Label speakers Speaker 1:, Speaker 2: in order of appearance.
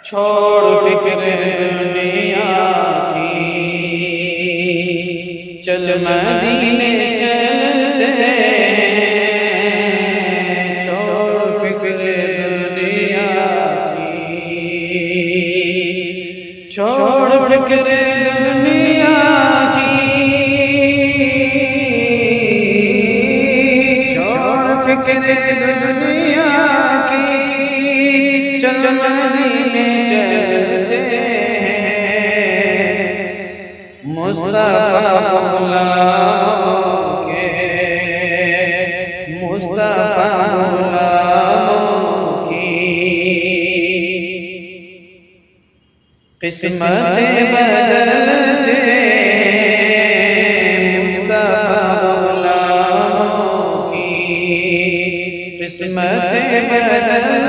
Speaker 1: چھوڑ فکر دنیا کی، چل مدینے چلتے ہیں، چھوڑ فکر دنیا کی، چھوڑ فکر دنیا کی، چھوڑ فکر دنیا کی، چل مدینے چلتے ہیں، مصطفیٰ غلاموں کے، مصطفیٰ غلاموں کی قسمت بدلتے، مصطفیٰ غلاموں کی قسمت بدلتے